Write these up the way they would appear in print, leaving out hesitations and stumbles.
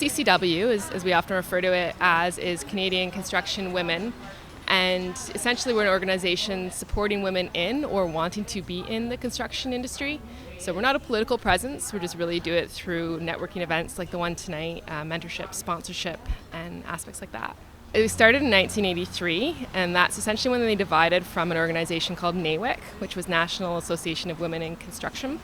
CCW, as we often refer to it as, is Canadian Construction Women. And essentially we're an organization supporting women in or wanting to be in the construction industry. So we're not a political presence, we just really do it through networking events like the one tonight, mentorship, sponsorship, and aspects like that. It started in 1983, and that's essentially when they divided from an organization called NAWIC, which was National Association of Women in Construction.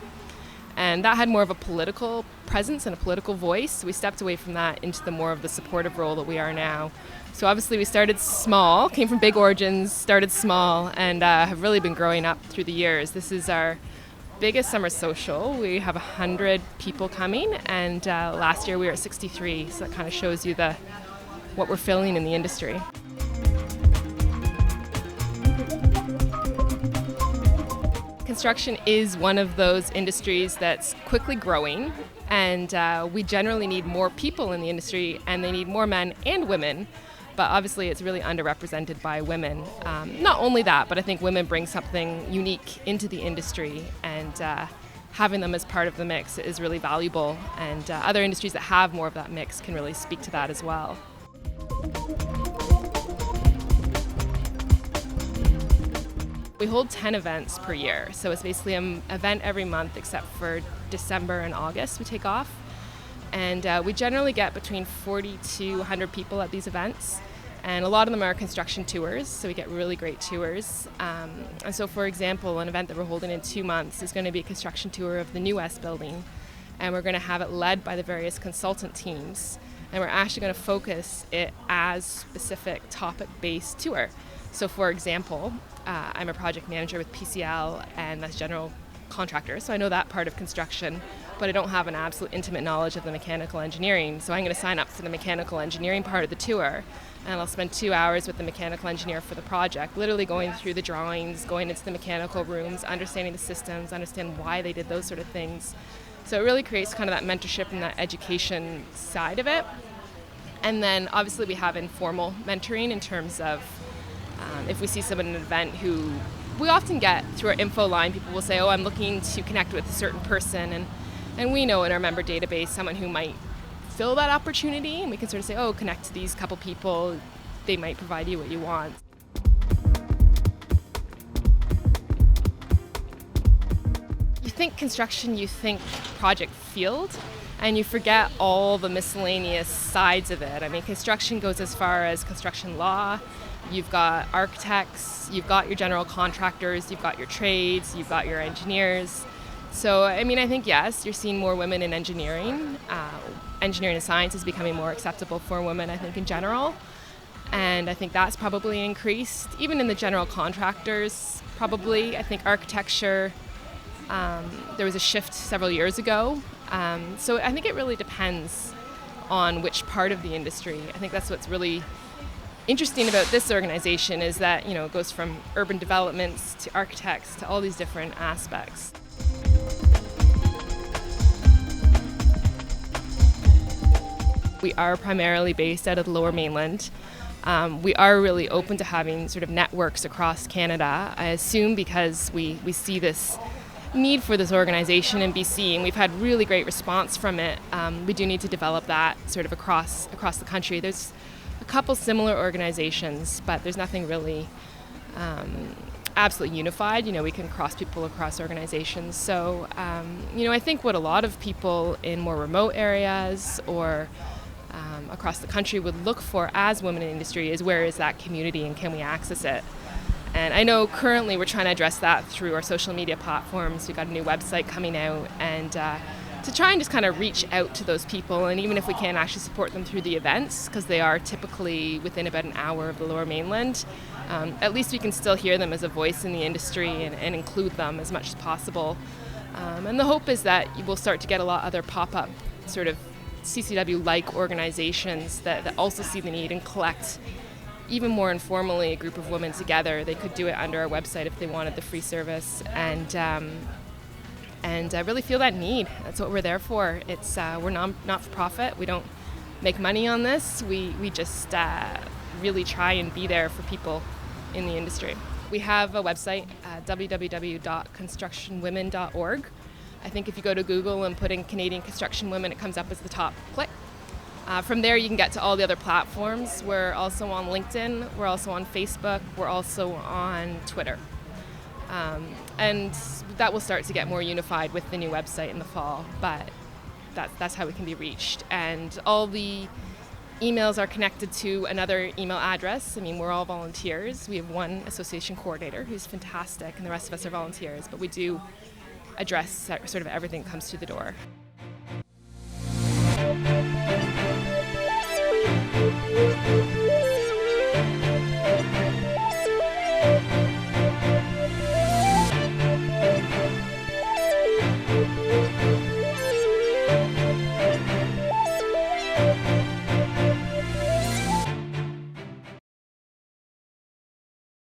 And that had more of a political presence and a political voice. So we stepped away from that into the more of the supportive role that we are now. So obviously we started small, came from big origins, started small, and have really been growing up through the years. This is our biggest summer social. We have 100 people coming, and last year we were at 63. So that kind of shows you what we're filling in the industry. Construction is one of those industries that's quickly growing, and we generally need more people in the industry, and they need more men and women, but obviously it's really underrepresented by women. Not only that, but I think women bring something unique into the industry, and having them as part of the mix is really valuable, and other industries that have more of that mix can really speak to that as well. We hold 10 events per year, so it's basically an event every month except for December and August we take off. And we generally get between 40 to 100 people at these events, and a lot of them are construction tours, so we get really great tours. And so for example, an event that we're holding in 2 months is going to be a construction tour of the New West building, and we're going to have it led by the various consultant teams, and we're actually going to focus it as specific topic-based tour. So for example, I'm a project manager with PCL, and that's general contractor, so I know that part of construction, but I don't have an absolute intimate knowledge of the mechanical engineering. So I'm going to sign up for the mechanical engineering part of the tour, and I'll spend 2 hours with the mechanical engineer for the project, literally going through the drawings, going into the mechanical rooms, understanding the systems, understand why they did those sort of things. So it really creates kind of that mentorship and that education side of it. And then obviously we have informal mentoring in terms of if we see someone at an event who we often get through our info line, people will say, oh, I'm looking to connect with a certain person, and we know in our member database someone who might fill that opportunity, and we can sort of say, oh, connect to these couple people, they might provide you what you want. You think construction, you think project field, and you forget all the miscellaneous sides of it. I mean, construction goes as far as construction law. You've got architects, you've got your general contractors, you've got your trades, you've got your engineers. So, I mean, I think, yes, you're seeing more women in engineering. Engineering and science is becoming more acceptable for women, I think, in general. And I think that's probably increased. Even in the general contractors, probably. I think architecture, there was a shift several years ago. So I think it really depends on which part of the industry. I think that's what's really interesting about this organization is that, you know, it goes from urban developments to architects to all these different aspects. We are primarily based out of the Lower Mainland. We are really open to having sort of networks across Canada, I assume because we see this need for this organization in BC, and we've had really great response from it. We do need to develop that sort of across the country. There's a couple similar organizations, but there's nothing really absolutely unified. You know, we can cross people across organizations. So, you know, I think what a lot of people in more remote areas or across the country would look for as women in industry is where is that community and can we access it? And I know currently we're trying to address that through our social media platforms. We've got a new website coming out, and to try and just kind of reach out to those people, and even if we can't actually support them through the events, because they are typically within about an hour of the Lower Mainland, at least we can still hear them as a voice in the industry and include them as much as possible. And the hope is that we'll start to get a lot of other pop-up sort of CCW-like organizations that also see the need and collect even more informally a group of women together. They could do it under our website if they wanted the free service, and really feel that need. That's what we're there for. It's we're not-for-profit. We don't make money on this. We just really try and be there for people in the industry. We have a website, www.constructionwomen.org. I think if you go to Google and put in Canadian Construction Women, it comes up as the top click. From there, you can get to all the other platforms. We're also on LinkedIn, we're also on Facebook, we're also on Twitter. And that will start to get more unified with the new website in the fall, but that's how we can be reached. And all the emails are connected to another email address. I mean, we're all volunteers. We have one association coordinator who's fantastic, and the rest of us are volunteers, but we do address sort of everything that comes through the door.